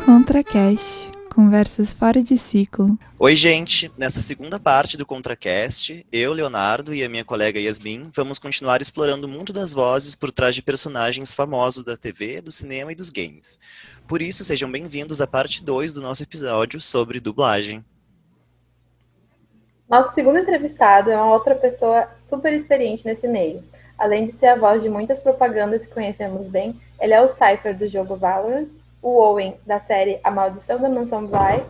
ContraCast, conversas fora de ciclo. Oi, gente! Nessa segunda parte do ContraCast, eu, Leonardo, e a minha colega Yasmin vamos continuar explorando o mundo das vozes por trás de personagens famosos da TV, do cinema e dos games. Por isso, sejam bem-vindos à parte 2 do nosso episódio sobre dublagem. Nosso segundo entrevistado é uma outra pessoa super experiente nesse meio. Além de ser a voz de muitas propagandas que conhecemos bem, ele é o Cypher do jogo Valorant, o Owen da série A Maldição da Mansão Bly,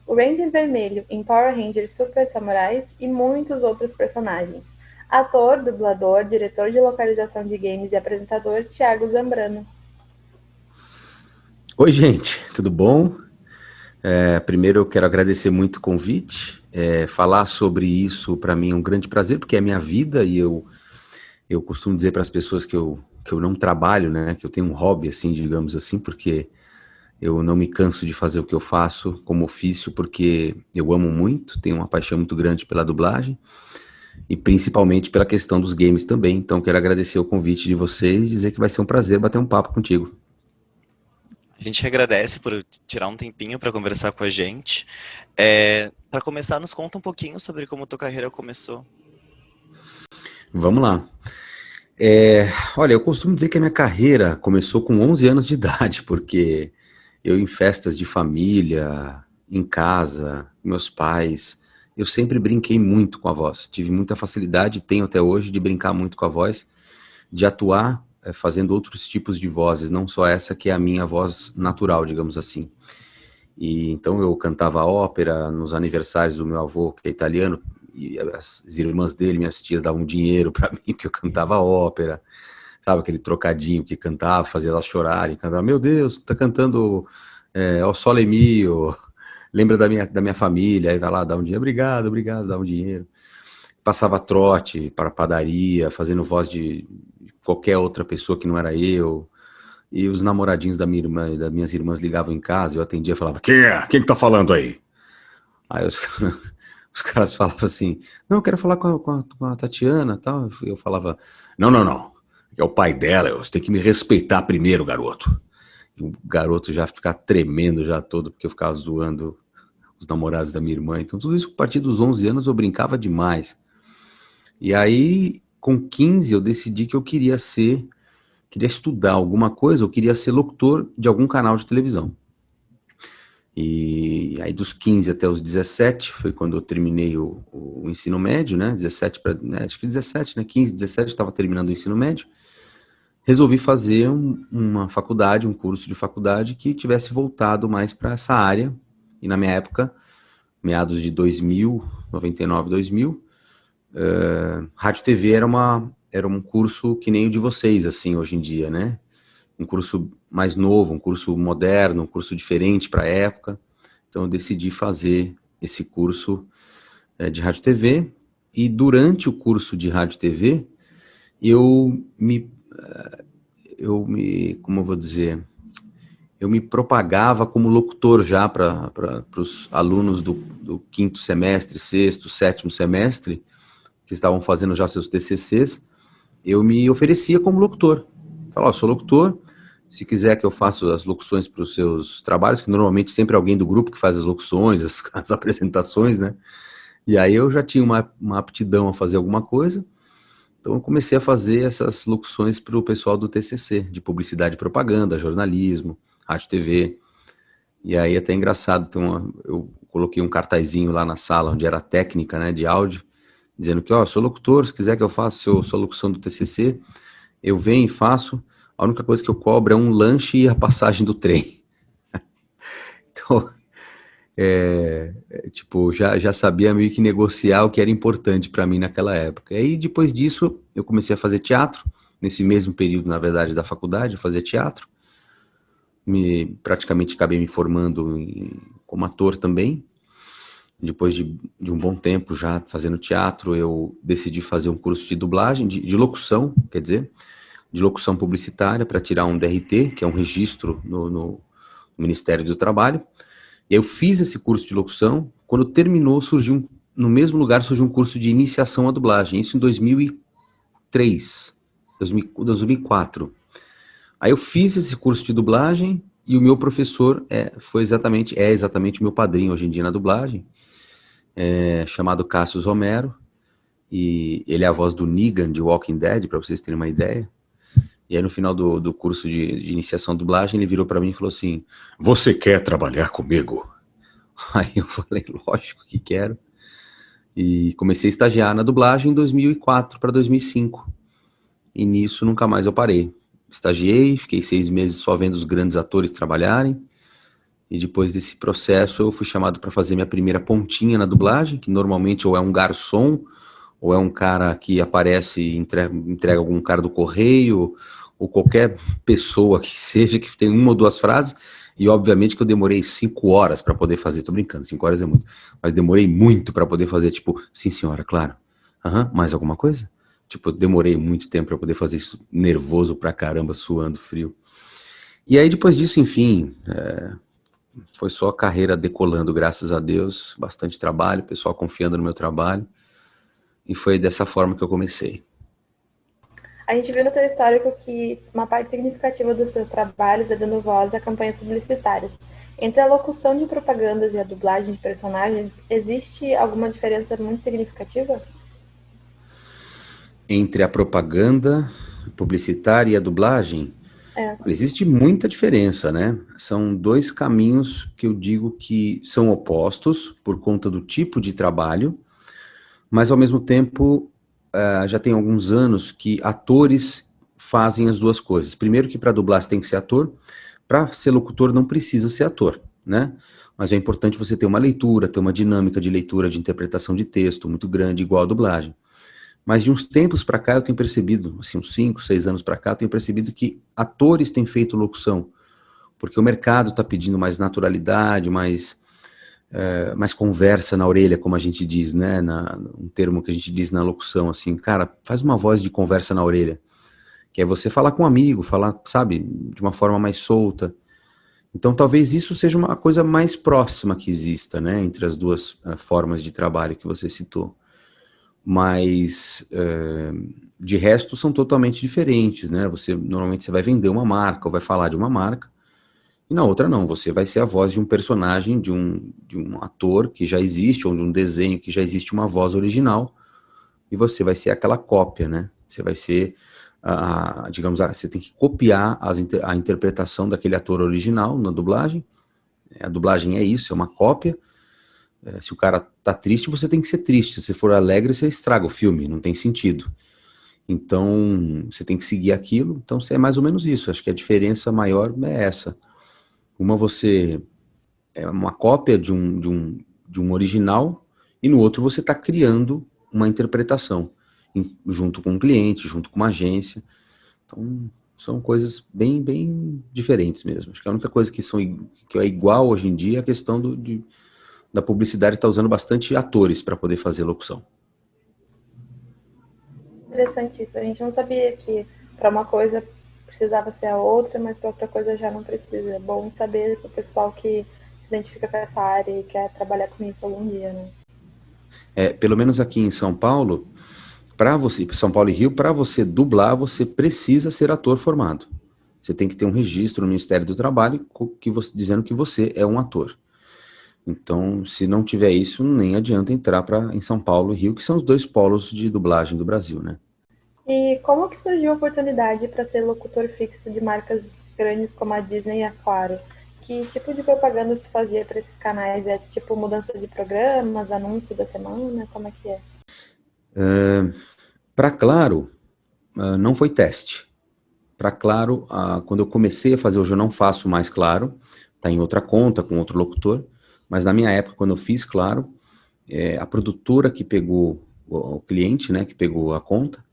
o Ranger Vermelho em Power Rangers Super Samurais e muitos outros personagens. Ator, dublador, diretor de localização de games e apresentador, Thiago Zambrano. Oi, gente, tudo bom? Primeiro eu quero agradecer muito o convite. Falar sobre isso para mim é um grande prazer, porque é minha vida e eu costumo dizer para as pessoas que eu não trabalho, né? Que eu tenho um hobby, assim, digamos assim, porque eu não me canso de fazer o que eu faço como ofício, porque eu amo muito, tenho uma paixão muito grande pela dublagem e principalmente pela questão dos games também. Então quero agradecer o convite de vocês e dizer que vai ser um prazer bater um papo contigo. A gente agradece por tirar um tempinho para conversar com a gente. Para começar, nos conta um pouquinho sobre como tua carreira começou. Vamos lá. Olha, eu costumo dizer que a minha carreira começou com 11 anos de idade, porque eu em festas de família, em casa, meus pais, eu sempre brinquei muito com a voz. Tive muita facilidade, tenho até hoje, de brincar muito com a voz, de atuar fazendo outros tipos de vozes, não só essa que é a minha voz natural, digamos assim. E então eu cantava ópera nos aniversários do meu avô, que é italiano, e as irmãs dele, minhas tias, davam dinheiro para mim, porque eu cantava ópera. Sabe, aquele trocadinho que cantava, fazia elas chorarem, cantava, meu Deus, tá cantando O Sole Mio, lembra da minha família, aí vai lá, dá um dinheiro, obrigado, dá um dinheiro. Passava trote para a padaria, fazendo voz de qualquer outra pessoa que não era eu, e os namoradinhos da minha irmã, das minhas irmãs ligavam em casa, eu atendia e falava, quem é? Quem que tá falando aí? Aí os caras falavam assim, não, eu quero falar com a Tatiana, tal. Eu falava, não. É o pai dela, você tem que me respeitar primeiro, garoto. E o garoto já ficava tremendo já todo, porque eu ficava zoando os namorados da minha irmã. Então tudo isso, a partir dos 11 anos, eu brincava demais. E aí, com 15, eu decidi que eu queria estudar alguma coisa, eu queria ser locutor de algum canal de televisão. E aí dos 15 até os 17, foi quando eu terminei o ensino médio, né? 17 acho que 17, né? 15, 17, eu estava terminando o ensino médio. Resolvi fazer uma faculdade, um curso de faculdade que tivesse voltado mais para essa área. E na minha época, meados de 2000, 99, 2000, Rádio TV era um curso que nem o de vocês, assim, hoje em dia, né? Um curso mais novo, um curso moderno, um curso diferente para a época. Então eu decidi fazer esse curso de Rádio TV. E durante o curso de Rádio TV, como eu vou dizer, eu me propagava como locutor já para os alunos do quinto semestre, sexto, sétimo semestre, que estavam fazendo já seus TCCs, eu me oferecia como locutor. Falava, eu sou locutor, se quiser que eu faça as locuções para os seus trabalhos, que normalmente sempre é alguém do grupo que faz as locuções, as apresentações, né? E aí eu já tinha uma aptidão a fazer alguma coisa, então eu comecei a fazer essas locuções para o pessoal do TCC, de publicidade e propaganda, jornalismo, rádio e TV. E aí até engraçado, então eu coloquei um cartazinho lá na sala, onde era a técnica, né, de áudio, dizendo que, sou locutor, se quiser que eu faça sua locução do TCC, eu venho e faço, a única coisa que eu cobro é um lanche e a passagem do trem. Então, já sabia meio que negociar o que era importante para mim naquela época. E aí, depois disso, eu comecei a fazer teatro, nesse mesmo período, na verdade, da faculdade, eu fazia teatro, praticamente acabei me formando como ator também. Depois de um bom tempo já fazendo teatro, eu decidi fazer um curso de dublagem, de locução, quer dizer, de locução publicitária, para tirar um DRT, que é um registro no Ministério do Trabalho. E eu fiz esse curso de locução. Quando terminou, no mesmo lugar surgiu um curso de iniciação à dublagem, isso em 2003. 2004. Aí eu fiz esse curso de dublagem e o meu professor é exatamente o meu padrinho hoje em dia na dublagem, chamado Cassius Romero, e ele é a voz do Negan de Walking Dead, para vocês terem uma ideia. E aí no final do curso de iniciação à dublagem, ele virou para mim e falou assim: "Você quer trabalhar comigo?" Aí eu falei: "Lógico que quero." E comecei a estagiar na dublagem em 2004 para 2005. E nisso nunca mais eu parei. Estagiei, fiquei 6 meses só vendo os grandes atores trabalharem. E depois desse processo eu fui chamado para fazer minha primeira pontinha na dublagem, que normalmente ou é um garçom, ou é um cara que aparece e entrega algum cara do correio, ou qualquer pessoa que seja, que tem uma ou duas frases. E obviamente que eu demorei 5 horas para poder fazer, tô brincando, 5 horas é muito, mas demorei muito para poder fazer, tipo, sim senhora, claro, mais alguma coisa? Tipo, eu demorei muito tempo para poder fazer isso, nervoso pra caramba, suando, frio. E aí depois disso, enfim, foi só a carreira decolando, graças a Deus, bastante trabalho, pessoal confiando no meu trabalho, e foi dessa forma que eu comecei. A gente viu no teu histórico que uma parte significativa dos seus trabalhos é dando voz a campanhas publicitárias. Entre a locução de propagandas e a dublagem de personagens, existe alguma diferença muito significativa? Entre a propaganda publicitária e a dublagem, existe muita diferença, né? São 2 caminhos que eu digo que são opostos por conta do tipo de trabalho, mas ao mesmo tempo já tem alguns anos que atores fazem as 2 coisas. Primeiro que para dublar você tem que ser ator, para ser locutor não precisa ser ator, né? Mas é importante você ter uma leitura, ter uma dinâmica de leitura, de interpretação de texto muito grande, igual a dublagem. Mas de uns tempos para cá eu tenho percebido, assim, uns 5, 6 anos para cá, eu tenho percebido que atores têm feito locução, porque o mercado está pedindo mais naturalidade, mais conversa na orelha, como a gente diz, né, um termo que a gente diz na locução, assim, cara, faz uma voz de conversa na orelha, que é você falar com um amigo, falar, sabe, de uma forma mais solta. Então talvez isso seja uma coisa mais próxima que exista, né, entre as 2 formas de trabalho que você citou. Mas de resto são totalmente diferentes, né? Normalmente você vai vender uma marca ou vai falar de uma marca, e na outra não, você vai ser a voz de um personagem, de um ator que já existe, ou de um desenho que já existe uma voz original, e você vai ser aquela cópia, né? Você vai ser, digamos, você tem que copiar a interpretação daquele ator original na dublagem. A dublagem é isso, é uma cópia. Se o cara tá triste, você tem que ser triste. Se for alegre, você estraga o filme, não tem sentido. Então, você tem que seguir aquilo. Então, é mais ou menos isso. Acho que a diferença maior é essa. Uma você é uma cópia de um original, e no outro você está criando uma interpretação, junto com um cliente, junto com uma agência. Então, são coisas bem, bem diferentes mesmo. Acho que a única coisa que é igual hoje em dia é a questão da publicidade está usando bastante atores para poder fazer locução. Interessante isso. A gente não sabia que para uma coisa precisava ser a outra, mas para outra coisa já não precisa. É bom saber para o pessoal que se identifica com essa área e quer trabalhar com isso algum dia, né? Pelo menos aqui em São Paulo, São Paulo e Rio, para você dublar, você precisa ser ator formado. Você tem que ter um registro no Ministério do Trabalho dizendo que você é um ator. Então, se não tiver isso, nem adianta entrar em São Paulo e Rio, que são os 2 polos de dublagem do Brasil, né? E como que surgiu a oportunidade para ser locutor fixo de marcas grandes como a Disney e a Claro? Que tipo de propaganda tu fazia para esses canais? É tipo mudança de programas, anúncio da semana? Como é que é? Para Claro, não foi teste. Para Claro, quando eu comecei a fazer, hoje eu não faço mais Claro, está em outra conta, com outro locutor, mas na minha época, quando eu fiz Claro, a produtora que pegou o cliente, né, que pegou a conta,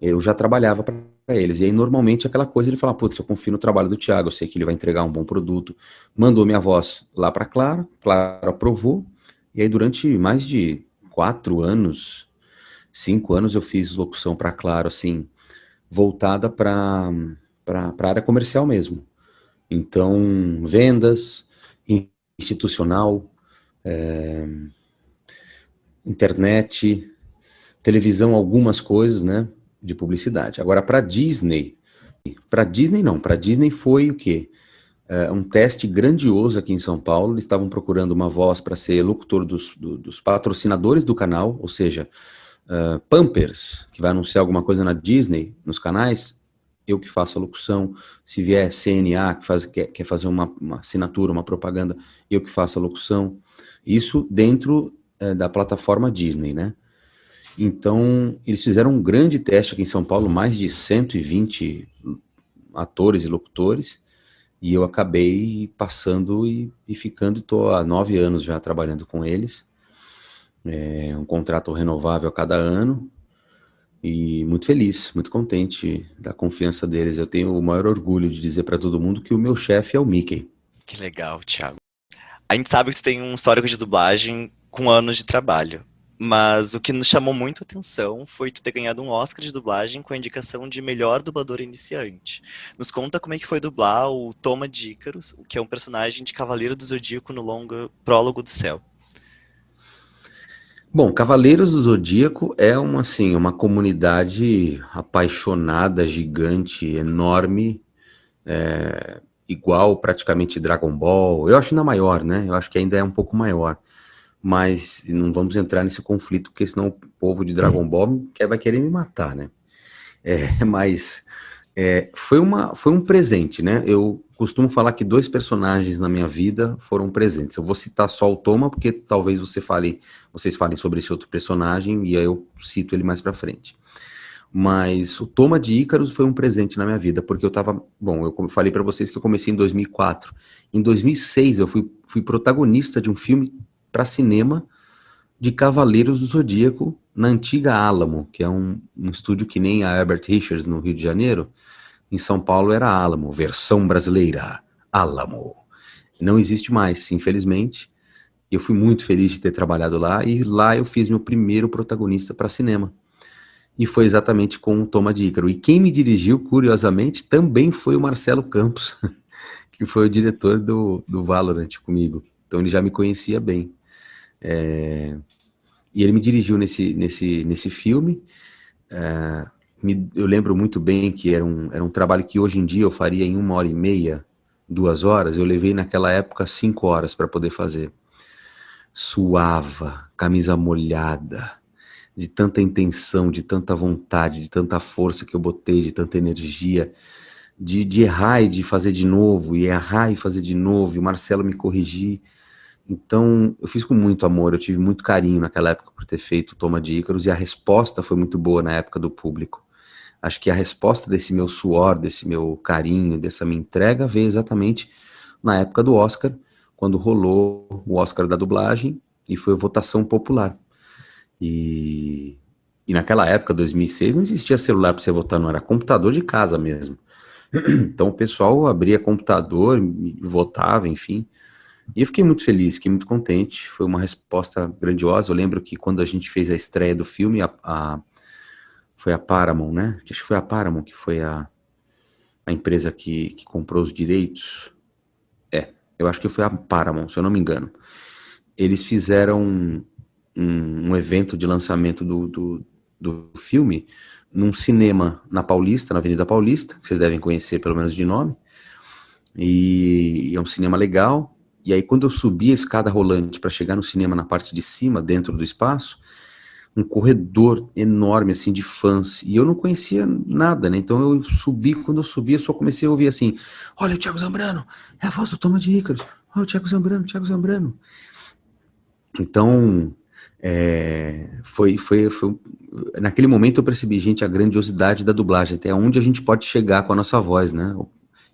eu já trabalhava para eles. E aí, normalmente, aquela coisa, ele fala, putz, eu confio no trabalho do Thiago, eu sei que ele vai entregar um bom produto. Mandou minha voz lá para Claro, Claro aprovou, e aí durante mais de 4 anos, 5 anos, eu fiz locução para Claro, assim, voltada para a área comercial mesmo. Então, vendas, institucional, internet, televisão, algumas coisas, né? de publicidade. Agora, para Disney não, para Disney foi o quê? Um teste grandioso aqui em São Paulo. Eles estavam procurando uma voz para ser locutor dos patrocinadores do canal, ou seja, Pampers, que vai anunciar alguma coisa na Disney, nos canais, eu que faço a locução. Se vier CNA, quer fazer uma assinatura, uma propaganda, eu que faço a locução. Isso dentro da plataforma Disney, né? Então, eles fizeram um grande teste aqui em São Paulo, mais de 120 atores e locutores, e eu acabei passando e ficando, estou há 9 anos já trabalhando com eles. É um contrato renovável a cada ano, e muito feliz, muito contente da confiança deles. Eu tenho o maior orgulho de dizer para todo mundo que o meu chefe é o Mickey. Que legal, Thiago. A gente sabe que tu tem um histórico de dublagem com anos de trabalho. Mas o que nos chamou muito a atenção foi tu ter ganhado um Oscar de dublagem com a indicação de melhor dublador iniciante. Nos conta como é que foi dublar o Toma de Ícaros, que é um personagem de Cavaleiro do Zodíaco no longa Prólogo do Céu. Bom, Cavaleiros do Zodíaco é uma comunidade apaixonada, gigante, enorme, igual praticamente Dragon Ball. Eu acho ainda maior, né? Eu acho que ainda é um pouco maior. Mas não vamos entrar nesse conflito, porque senão o povo de Dragon Ball vai querer me matar, né? Mas foi um presente, né? Eu costumo falar que 2 personagens na minha vida foram presentes. Eu vou citar só o Toma, porque talvez vocês falem sobre esse outro personagem, e aí eu cito ele mais pra frente. Mas o Toma de Ícaros foi um presente na minha vida, porque eu falei pra vocês que eu comecei em 2004. Em 2006 eu fui protagonista de um filme para cinema de Cavaleiros do Zodíaco na antiga Alamo, que é um estúdio que nem a Herbert Richards no Rio de Janeiro. Em São Paulo era Alamo, versão brasileira, Alamo. Não existe mais, infelizmente. Eu fui muito feliz de ter trabalhado lá, e lá eu fiz meu primeiro protagonista para cinema. E foi exatamente com o Toma de Ícaro. E quem me dirigiu, curiosamente, também foi o Marcelo Campos, que foi o diretor do Valorant comigo. Então ele já me conhecia bem. E ele me dirigiu nesse filme. Eu lembro muito bem que era um trabalho que hoje em dia eu faria em 1h30, 2 horas. Eu levei naquela época 5 horas para poder fazer. Suava, camisa molhada, de tanta intenção, de tanta vontade, de tanta força que eu botei, de tanta energia, de errar e de fazer de novo, e errar e fazer de novo, e o Marcelo me corrigir. Então, eu fiz com muito amor, eu tive muito carinho naquela época por ter feito o Toma de Ícaros, e a resposta foi muito boa na época do público. Acho que a resposta desse meu suor, desse meu carinho, dessa minha entrega, veio exatamente na época do Oscar, quando rolou o Oscar da dublagem, e foi votação popular. E naquela época, 2006, não existia celular para você votar, não, era computador de casa mesmo. Então o pessoal abria computador, votava, enfim. E eu fiquei muito feliz, fiquei muito contente, foi uma resposta grandiosa. Eu lembro que quando a gente fez a estreia do filme, foi a Paramount, né? Acho que foi a Paramount que foi a empresa que comprou os direitos. Eu acho que foi a Paramount, se eu não me engano. Eles fizeram um evento de lançamento do filme num cinema na Paulista, na Avenida Paulista, que vocês devem conhecer pelo menos de nome. E é um cinema legal. E aí, quando eu subi a escada rolante para chegar no cinema na parte de cima, dentro do espaço, um corredor enorme, assim, de fãs, e eu não conhecia nada, né? Então eu subi, quando eu subi, eu só comecei a ouvir assim: olha o Thiago Zambrano, é a voz do Toma de Ícaros, olha o Thiago Zambrano. Então, naquele momento eu percebi, gente, a grandiosidade da dublagem, até onde a gente pode chegar com a nossa voz, né?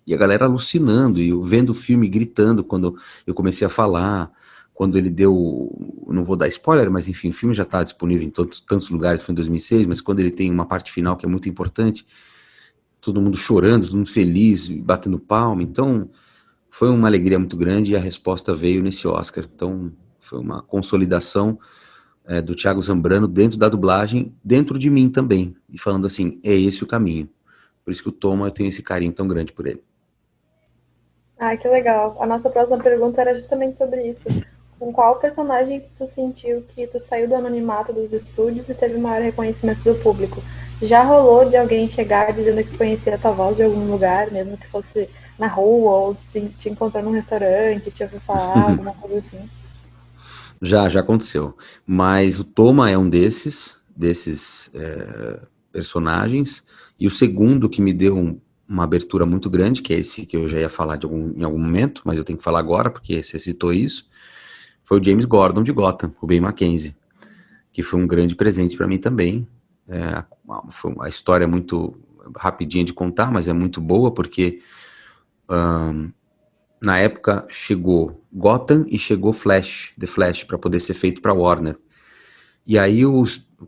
E a galera alucinando, e eu vendo o filme, gritando quando eu comecei a falar, quando ele deu, não vou dar spoiler, mas enfim, o filme já está disponível em tantos lugares, foi em 2006, mas quando ele tem uma parte final que é muito importante, todo mundo chorando, todo mundo feliz, batendo palma. Então, foi uma alegria muito grande, e a resposta veio nesse Oscar. Então, foi uma consolidação do Thiago Zambrano dentro da dublagem, dentro de mim também, e falando assim, é esse o caminho. Por isso que o Toma, eu tenho esse carinho tão grande por ele. Ah, que legal. A nossa próxima pergunta era justamente sobre isso. Com qual personagem tu sentiu que tu saiu do anonimato dos estúdios e teve maior reconhecimento do público? Já rolou de alguém chegar dizendo que conhecia a tua voz de algum lugar, mesmo que fosse na rua, ou se te encontrou num restaurante, te ouviu falar, alguma coisa assim? Já aconteceu. Mas o Toma é um desses personagens. E o segundo que me deu uma abertura muito grande, que é esse que eu já ia falar em algum momento, mas eu tenho que falar agora, porque você citou isso, foi o James Gordon de Gotham, o Ben Mackenzie, que foi um grande presente para mim também. A história é muito rapidinha de contar, mas é muito boa, porque na época chegou Gotham e chegou The Flash, para poder ser feito para Warner. E aí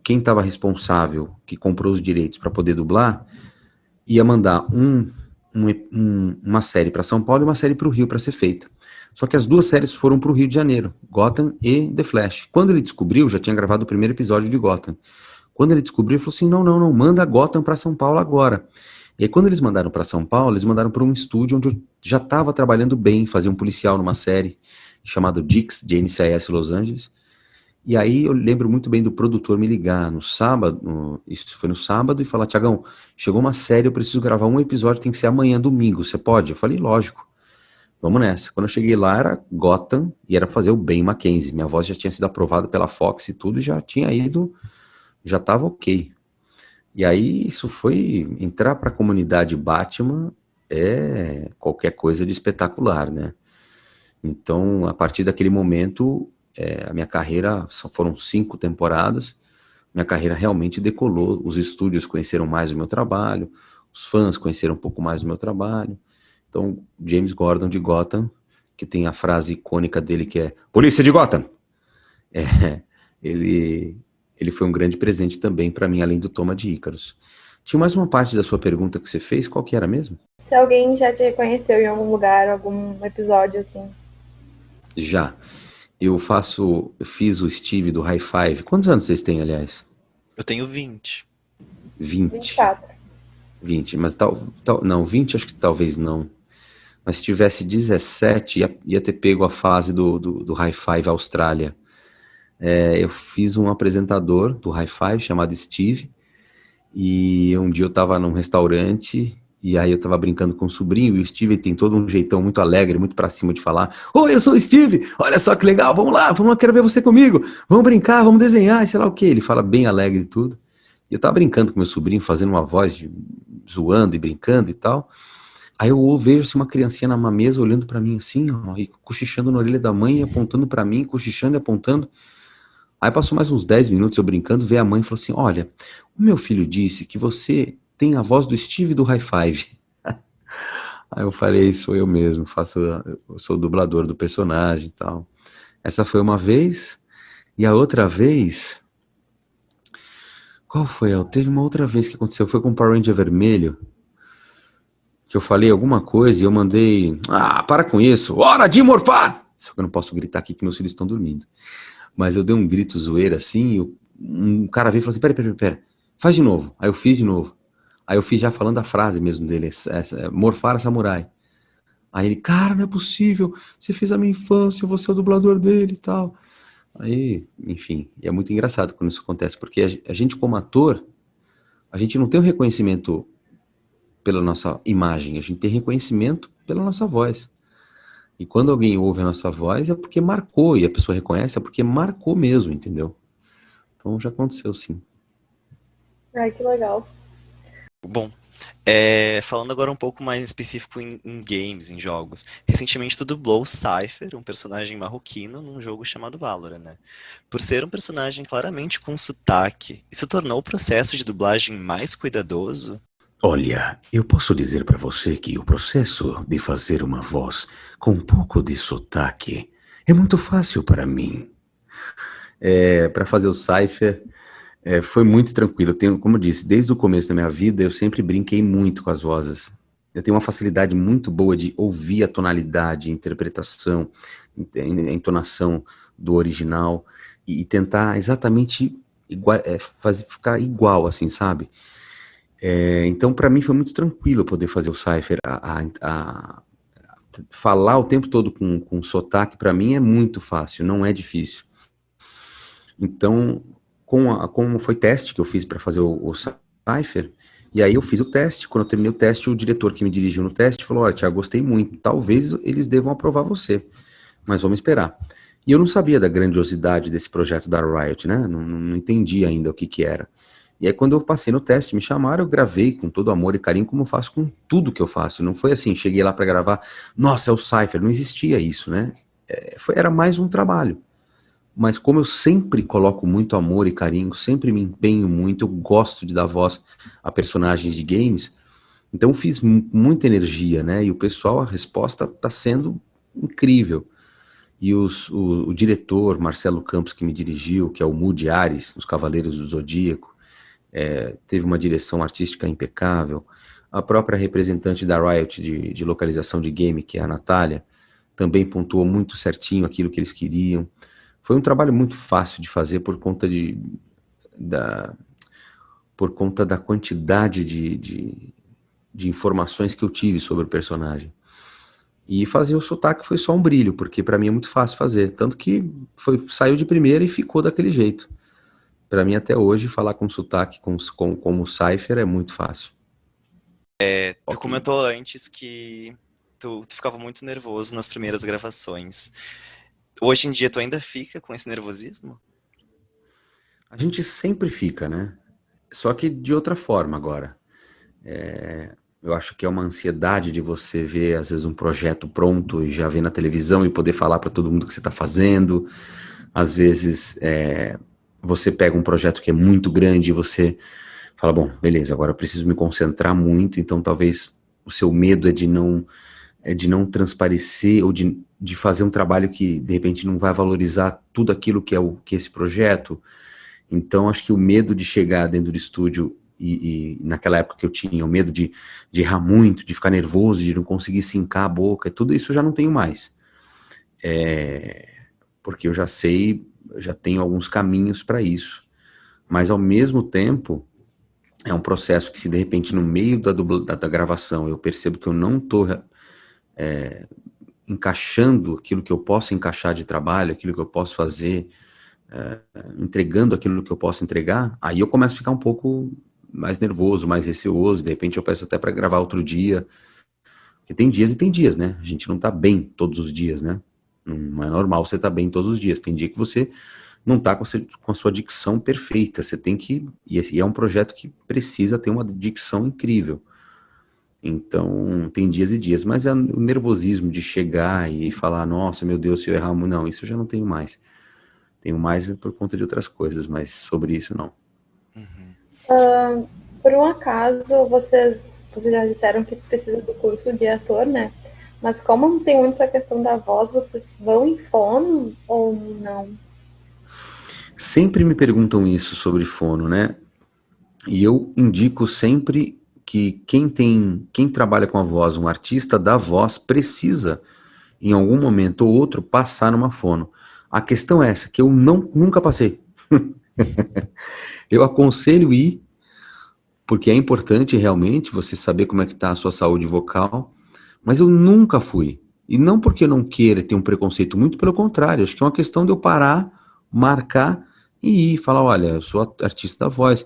quem estava responsável, que comprou os direitos para poder dublar, ia mandar uma série para São Paulo e uma série para o Rio para ser feita. Só que as duas séries foram para o Rio de Janeiro, Gotham e The Flash. Quando ele descobriu, já tinha gravado o primeiro episódio de Gotham. Quando ele descobriu, ele falou assim, não, manda Gotham para São Paulo agora. E aí, quando eles mandaram para São Paulo, eles mandaram para um estúdio onde eu já estava trabalhando bem, fazia um policial numa série chamada Dix, de NCIS Los Angeles. E aí eu lembro muito bem do produtor me ligar no sábado, isso foi no sábado, e falar, Tiagão, chegou uma série, eu preciso gravar um episódio, tem que ser amanhã, domingo, você pode? Eu falei, lógico, vamos nessa. Quando eu cheguei lá, era Gotham, e era pra fazer o Ben Mackenzie. Minha voz já tinha sido aprovada pela Fox e tudo, e já tinha ido, já tava ok. E aí isso foi, entrar pra comunidade Batman é qualquer coisa de espetacular, né? Então, a partir daquele momento, a minha carreira, só foram 5 temporadas, minha carreira realmente decolou, os estúdios conheceram mais o meu trabalho, os fãs conheceram um pouco mais o meu trabalho. Então, James Gordon de Gotham, que tem a frase icônica dele que é Polícia de Gotham! Ele foi um grande presente também para mim, além do Toma de Ícaros. Tinha mais uma parte da sua pergunta que você fez, qual que era mesmo? Se alguém já te reconheceu em algum lugar, algum episódio, assim. Já. Eu fiz o Steve do High Five. Quantos anos vocês têm, aliás? Eu tenho 20. 20. 24. 20, mas não, 20 acho que talvez não. Mas se tivesse 17, ia ter pego a fase do High Five Austrália. Eu fiz um apresentador do High Five chamado Steve, e um dia eu estava num restaurante, e aí eu estava brincando com o sobrinho, e o Steve tem todo um jeitão muito alegre, muito pra cima de falar, oi, eu sou o Steve, olha só que legal, vamos lá, quero ver você comigo, vamos brincar, vamos desenhar, sei lá o que, ele fala bem alegre e tudo. E eu estava brincando com meu sobrinho, fazendo uma voz, zoando e brincando e tal. Aí eu vejo assim, uma criancinha numa mesa olhando pra mim assim, ó, e cochichando na orelha da mãe, e apontando pra mim, cochichando e apontando. Aí passou mais uns 10 minutos eu brincando, veio a mãe e falou assim, olha, o meu filho disse que você tem a voz do Steve do High Five. Aí eu falei, sou eu mesmo, eu sou o dublador do personagem e tal. Essa foi uma vez, e a outra vez... Qual foi? Teve uma outra vez que aconteceu, foi com o Power Ranger Vermelho, que eu falei alguma coisa e eu mandei, para com isso, hora de morfar! Só que eu não posso gritar aqui que meus filhos estão dormindo. Mas eu dei um grito zoeira assim, e um cara veio e falou assim, pera, faz de novo. Aí eu fiz de novo. Aí eu fiz já falando a frase mesmo dele, morfar a samurai. Aí ele, cara, não é possível, você fez a minha infância, você é o dublador dele e tal. Aí, enfim, é muito engraçado quando isso acontece, porque a gente como ator, a gente não tem o reconhecimento pela nossa imagem, a gente tem reconhecimento pela nossa voz. E quando alguém ouve a nossa voz é porque marcou, e a pessoa reconhece é porque marcou mesmo, entendeu? Então já aconteceu, sim. Ai, que legal. Bom, falando agora um pouco mais específico em games, em jogos. Recentemente tu dublou o Cypher, um personagem marroquino, num jogo chamado Valorant, né? Por ser um personagem claramente com sotaque, isso tornou o processo de dublagem mais cuidadoso? Olha, eu posso dizer para você que o processo de fazer uma voz com um pouco de sotaque é muito fácil para mim. Para fazer o Cypher, foi muito tranquilo. Eu tenho, como eu disse, desde o começo da minha vida, eu sempre brinquei muito com as vozes. Eu tenho uma facilidade muito boa de ouvir a tonalidade, a interpretação, a entonação do original e tentar exatamente ficar igual, assim, sabe? Então, para mim, foi muito tranquilo poder fazer o Cypher. Falar o tempo todo com sotaque, para mim, é muito fácil, não é difícil. Então, como foi teste que eu fiz para fazer o Cypher, e aí eu fiz o teste. Quando eu terminei o teste, o diretor que me dirigiu no teste falou, olha, Thiago, gostei muito, talvez eles devam aprovar você, mas vamos esperar. E eu não sabia da grandiosidade desse projeto da Riot, né? Não entendi ainda o que era. E aí quando eu passei no teste, me chamaram, eu gravei com todo amor e carinho, como eu faço com tudo que eu faço. Não foi assim, cheguei lá para gravar, nossa, é o Cypher, não existia isso, né? Era mais um trabalho. Mas como eu sempre coloco muito amor e carinho, sempre me empenho muito, eu gosto de dar voz a personagens de games, então fiz muita energia, né? E o pessoal, a resposta está sendo incrível. E o diretor, Marcelo Campos, que me dirigiu, que é o Moody Ares, nos Cavaleiros do Zodíaco, teve uma direção artística impecável. A própria representante da Riot de localização de game, que é a Natália, também pontuou muito certinho aquilo que eles queriam. Foi um trabalho muito fácil de fazer por conta da quantidade de informações que eu tive sobre o personagem. E fazer o sotaque foi só um brilho, porque para mim é muito fácil fazer. Tanto que saiu de primeira e ficou daquele jeito. Para mim, até hoje, falar com sotaque como Cypher é muito fácil. Tu comentou antes que tu ficava muito nervoso nas primeiras gravações. Hoje em dia, tu ainda fica com esse nervosismo? A gente sempre fica, né? Só que de outra forma agora. Eu acho que é uma ansiedade de você ver, às vezes, um projeto pronto e já ver na televisão e poder falar para todo mundo o que você está fazendo. Às vezes, você pega um projeto que é muito grande e você fala, bom, beleza, agora eu preciso me concentrar muito, então talvez o seu medo é de não transparecer ou de fazer um trabalho que, de repente, não vai valorizar tudo aquilo que é esse projeto. Então, acho que o medo de chegar dentro do estúdio e naquela época que eu tinha o medo de errar muito, de ficar nervoso, de não conseguir sincar a boca, e tudo isso eu já não tenho mais. Porque eu já sei, já tenho alguns caminhos para isso. Mas, ao mesmo tempo, é um processo que, se de repente no meio da gravação eu percebo que eu não estou encaixando aquilo que eu posso encaixar de trabalho, aquilo que eu posso fazer, entregando aquilo que eu posso entregar, aí eu começo a ficar um pouco mais nervoso, mais receoso, de repente eu peço até para gravar outro dia, porque tem dias e tem dias, né? A gente não tá bem todos os dias, né? Não é normal você estar bem todos os dias, tem dia que você não tá com a sua dicção perfeita, você tem que, e é um projeto que precisa ter uma dicção incrível, então tem dias e dias, mas o nervosismo de chegar e falar, nossa, meu Deus, se eu errar, não, isso eu já não tenho mais. Tenho mais por conta de outras coisas, mas sobre isso não. Por um acaso, vocês já disseram que precisa do curso de ator, né? Mas como não tem muito essa questão da voz, vocês vão em fono ou não? Sempre me perguntam isso sobre fono, né? E eu indico sempre que quem trabalha com a voz, um artista da voz, precisa, em algum momento ou outro, passar numa fono. A questão é essa, que eu nunca passei. Eu aconselho ir, porque é importante realmente você saber como é que está a sua saúde vocal, mas eu nunca fui. E não porque eu não queira ter um preconceito, muito pelo contrário, acho que é uma questão de eu parar, marcar e ir, falar, olha, eu sou artista da voz,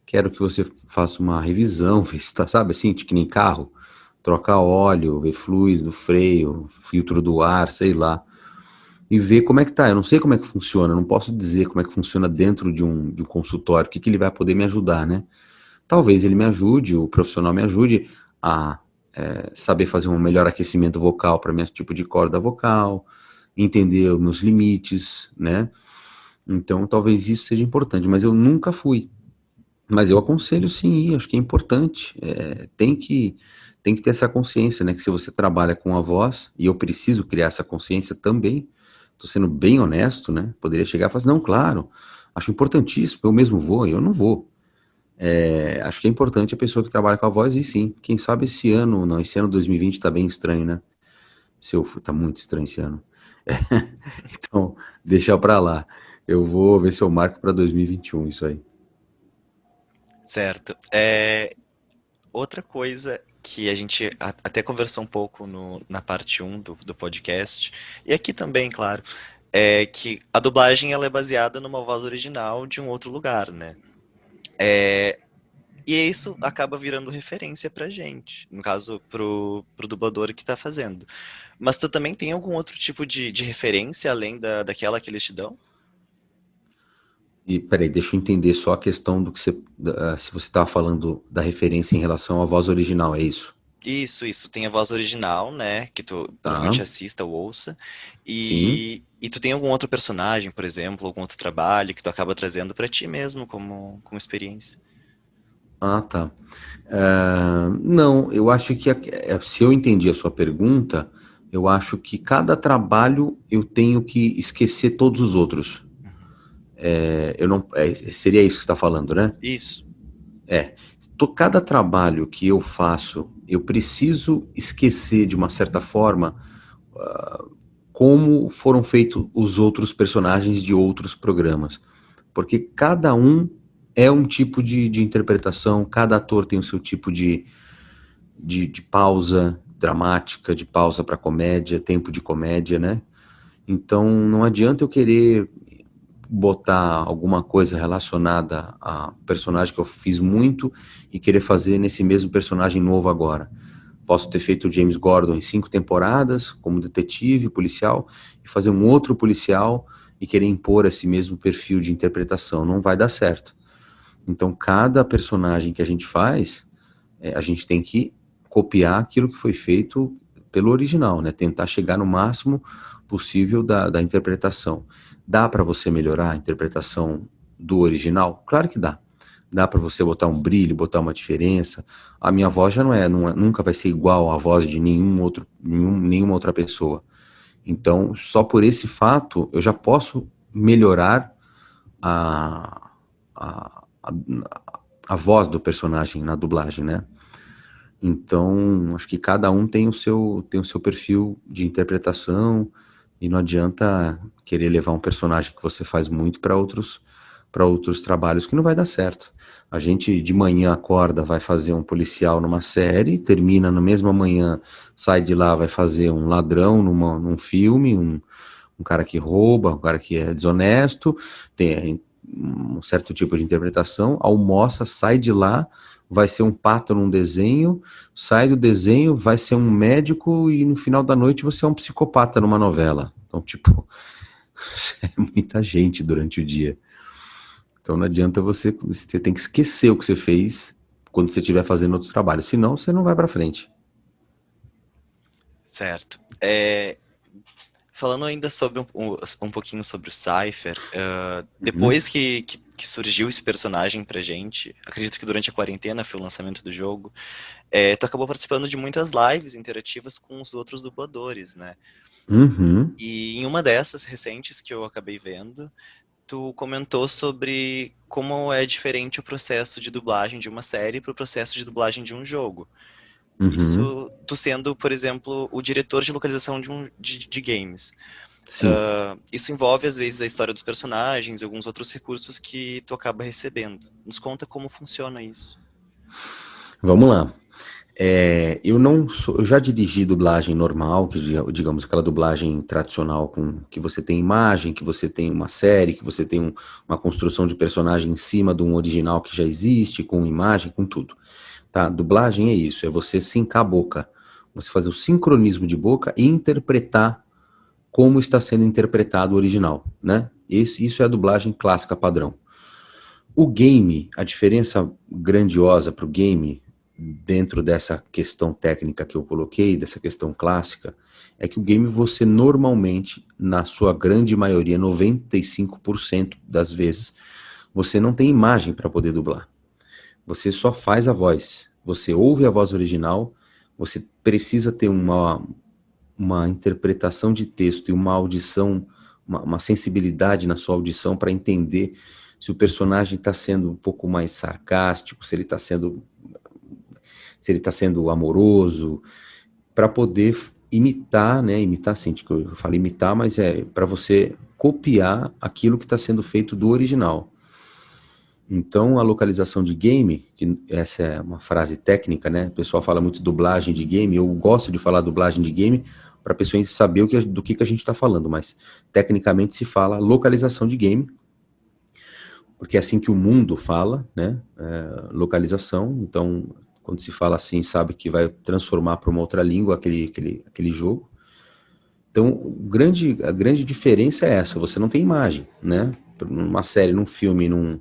quero que você faça uma revisão, sabe assim, que nem carro, trocar óleo, ver fluido, freio, filtro do ar, sei lá, e ver como é que tá. Eu não sei como é que funciona, não posso dizer como é que funciona dentro de um consultório, o que ele vai poder me ajudar, né? Talvez ele me ajude, o profissional me ajude a saber fazer um melhor aquecimento vocal para meu tipo de corda vocal, entender os meus limites, né? Então, talvez isso seja importante, mas eu nunca fui. Mas eu aconselho sim, acho que é importante. Tem que ter essa consciência, né? Que se você trabalha com a voz, e eu preciso criar essa consciência também, estou sendo bem honesto, né? Poderia chegar e falar assim, não, claro, acho importantíssimo, eu mesmo vou, eu não vou. Acho que é importante a pessoa que trabalha com a voz, e sim, quem sabe esse ano 2020 tá bem estranho, né? Tá muito estranho esse ano. Então, deixa pra lá. Eu vou ver se eu marco pra 2021 isso aí. Certo. Outra coisa que a gente até conversou um pouco na parte 1 do podcast, e aqui também, claro, é que a dublagem ela é baseada numa voz original de um outro lugar, né? E isso acaba virando referência pra gente, no caso, pro dublador que tá fazendo. Mas tu também tem algum outro tipo de referência além daquela que eles te dão? E peraí, deixa eu entender só a questão do que você, se você estava falando da referência em relação à voz original, é isso? Isso. Tem a voz original, né? Que tu Tá, provavelmente assista ou ouça. sim. E tu tem algum outro personagem, por exemplo, algum outro trabalho que tu acaba trazendo pra ti mesmo como experiência? Ah, tá. Não, eu acho que se eu entendi a sua pergunta, eu acho que cada trabalho eu tenho que esquecer todos os outros. Uhum. Eu não, seria isso que você está falando, né? Isso. É. Cada trabalho que eu faço, eu preciso esquecer de uma certa forma como foram feitos os outros personagens de outros programas. Porque cada um é um tipo de interpretação, cada ator tem o seu tipo de pausa dramática, de pausa para comédia, tempo de comédia, né? Então não adianta eu querer botar alguma coisa relacionada a personagem que eu fiz muito e querer fazer nesse mesmo personagem novo agora. Posso ter feito o James Gordon em 5 temporadas, como detetive, policial, e fazer um outro policial e querer impor esse mesmo perfil de interpretação. Não vai dar certo. Então, cada personagem que a gente faz, a gente tem que copiar aquilo que foi feito pelo original, né? Tentar chegar no máximo possível da interpretação. Dá para você melhorar a interpretação do original? Claro que dá. Dá para você botar um brilho, botar uma diferença. A minha voz já nunca vai ser igual à voz de nenhuma outra pessoa. Então, só por esse fato, eu já posso melhorar a, a, a, a voz do personagem na dublagem, né? Então, acho que cada um tem o seu perfil de interpretação e não adianta querer levar um personagem que você faz muito para outros trabalhos que não vai dar certo. A gente de manhã acorda, vai fazer um policial numa série, termina na mesma manhã, sai de lá, vai fazer um ladrão num filme, um cara que rouba, um cara que é desonesto, tem um certo tipo de interpretação, almoça, sai de lá, vai ser um pato num desenho, sai do desenho, vai ser um médico e no final da noite você é um psicopata numa novela. Então, tipo, é muita gente durante o dia. Então não adianta você tem que esquecer o que você fez quando você estiver fazendo outros trabalhos, senão você não vai para frente. Certo. Falando ainda sobre um pouquinho sobre o Cypher, depois que surgiu esse personagem pra gente, acredito que durante a quarentena foi o lançamento do jogo, tu acabou participando de muitas lives interativas com os outros dubladores, né? Uhum. E em uma dessas recentes que eu acabei vendo, tu comentou sobre como é diferente o processo de dublagem de uma série para o processo de dublagem de um jogo. Uhum. Isso, tu sendo, por exemplo, o diretor de localização de games. Sim. Isso envolve, às vezes, a história dos personagens e alguns outros recursos que tu acaba recebendo. Nos conta como funciona isso. Vamos lá. Eu já dirigi dublagem normal, que digamos aquela dublagem tradicional que você tem imagem, que você tem uma série, que você tem uma construção de personagem em cima de um original que já existe, com imagem, com tudo. Tá? Dublagem é isso, é você sincar a boca, você fazer o sincronismo de boca e interpretar como está sendo interpretado o original, né? Isso é a dublagem clássica padrão. O game, a diferença grandiosa para o game, dentro dessa questão técnica que eu coloquei, dessa questão clássica, é que o game você normalmente, na sua grande maioria, 95% das vezes, você não tem imagem para poder dublar. Você só faz a voz. Você ouve a voz original, você precisa ter uma interpretação de texto e uma audição, uma sensibilidade na sua audição para entender se o personagem está sendo um pouco mais sarcástico, se ele está sendo amoroso, para poder imitar, né? Imitar, sim, eu falei imitar, mas é para você copiar aquilo que está sendo feito do original. Então, a localização de game, que essa é uma frase técnica, né? O pessoal fala muito dublagem de game, eu gosto de falar dublagem de game para a pessoa saber do que a gente está falando, mas tecnicamente se fala localização de game. porque é assim que o mundo fala, né? Localização. Então, quando se fala assim, sabe que vai transformar para uma outra língua aquele jogo. Então, a grande diferença é essa, você não tem imagem, né? Numa série, num filme, num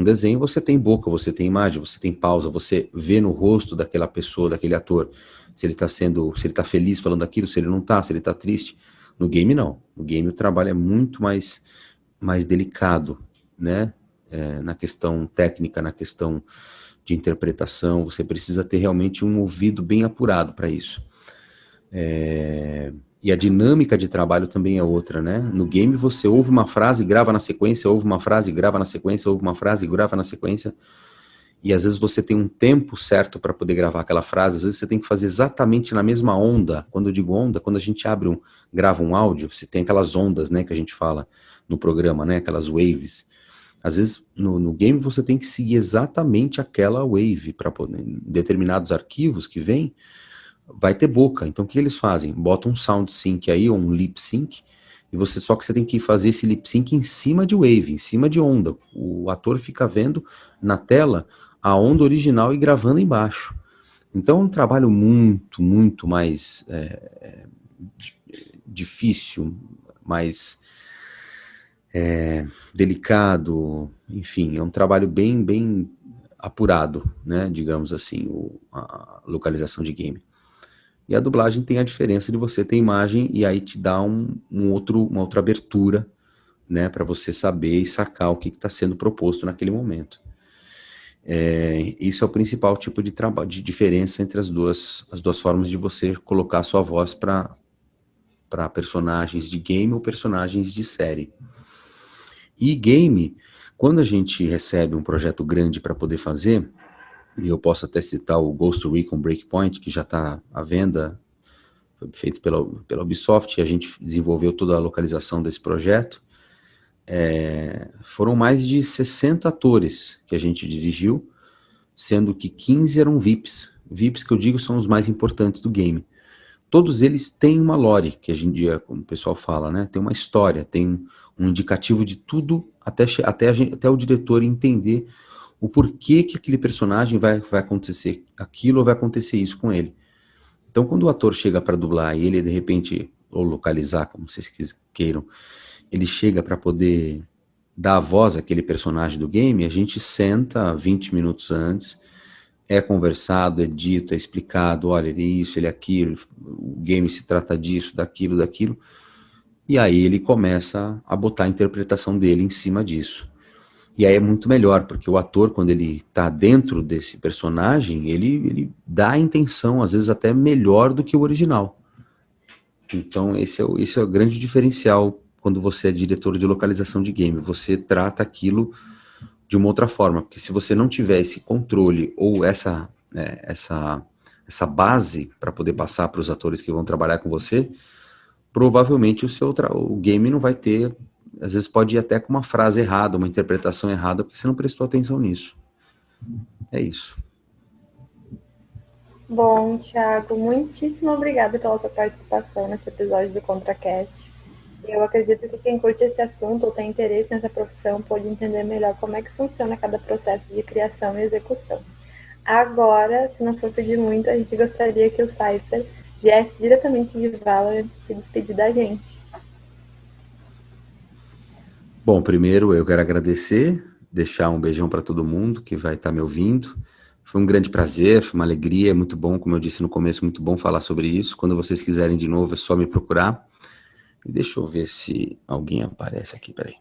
desenho, você tem boca, você tem imagem, você tem pausa, você vê no rosto daquela pessoa, daquele ator, se ele tá feliz falando aquilo, se ele não tá, se ele tá triste. No game, não. No game, o trabalho é muito mais delicado, né? Na questão técnica, na questão de interpretação, você precisa ter realmente um ouvido bem apurado para isso. E a dinâmica de trabalho também é outra, né? No game você ouve uma frase, grava na sequência, ouve uma frase, grava na sequência, ouve uma frase, grava na sequência. E às vezes você tem um tempo certo para poder gravar aquela frase, às vezes você tem que fazer exatamente na mesma onda. Quando eu digo onda, quando a gente grava um áudio, você tem aquelas ondas, né, que a gente fala no programa, né, aquelas waves. Às vezes no game você tem que seguir exatamente aquela wave para poder, em determinados arquivos que vem, vai ter boca. Então o que eles fazem? Botam um sound sync aí, ou um lip sync, e só que você tem que fazer esse lip sync em cima de wave, em cima de onda. O ator fica vendo na tela a onda original e gravando embaixo. Então é um trabalho muito, muito mais difícil, mais delicado, enfim, é um trabalho bem, bem apurado, né, digamos assim, a localização de game. E a dublagem tem a diferença de você ter imagem e aí te dá uma outra abertura, né, para você saber e sacar o que está sendo proposto naquele momento. Isso é o principal tipo de trabalho, de diferença entre as duas formas de você colocar a sua voz para personagens de game ou personagens de série. E game, quando a gente recebe um projeto grande para poder fazer, e eu posso até citar o Ghost Recon Breakpoint, que já está à venda, foi feito pela Ubisoft, e a gente desenvolveu toda a localização desse projeto. Foram mais de 60 atores que a gente dirigiu, sendo que 15 eram VIPs. VIPs que eu digo são os mais importantes do game. Todos eles têm uma lore, que hoje em dia, como o pessoal fala, né? Tem uma história, tem um indicativo de tudo, até o diretor entender o porquê que aquele personagem vai acontecer aquilo ou vai acontecer isso com ele. Então, quando o ator chega para dublar e ele, de repente, ou localizar, como vocês queiram, ele chega para poder dar a voz àquele personagem do game, a gente senta 20 minutos antes, é conversado, é dito, é explicado, olha, ele é isso, ele é aquilo, o game se trata disso, daquilo, e aí ele começa a botar a interpretação dele em cima disso. E aí é muito melhor, porque o ator, quando ele está dentro desse personagem, ele dá a intenção, às vezes até melhor do que o original. Então esse é o grande diferencial quando você é diretor de localização de game. Você trata aquilo de uma outra forma, porque se você não tiver esse controle ou essa base para poder passar para os atores que vão trabalhar com você, provavelmente o game não vai ter, às vezes pode ir até com uma frase errada, uma interpretação errada, porque você não prestou atenção nisso. É isso. Bom, Thiago, muitíssimo obrigada pela sua participação nesse episódio do ContraCast. Eu acredito que quem curte esse assunto ou tem interesse nessa profissão pode entender melhor como é que funciona cada processo de criação e execução. Agora, se não for pedir muito, a gente gostaria que o Cypher viesse diretamente de Valorant se despedir da gente. Bom, primeiro eu quero agradecer, deixar um beijão para todo mundo que vai estar me ouvindo. Foi um grande prazer, foi uma alegria, muito bom, como eu disse no começo, muito bom falar sobre isso. Quando vocês quiserem de novo, é só me procurar. E deixa eu ver se alguém aparece aqui, peraí.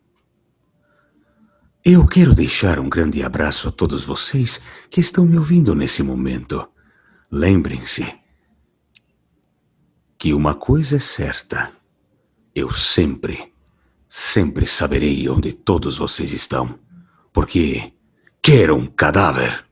Eu quero deixar um grande abraço a todos vocês que estão me ouvindo nesse momento. Lembrem-se que uma coisa é certa. Eu sempre saberei onde todos vocês estão. Porque quero um cadáver.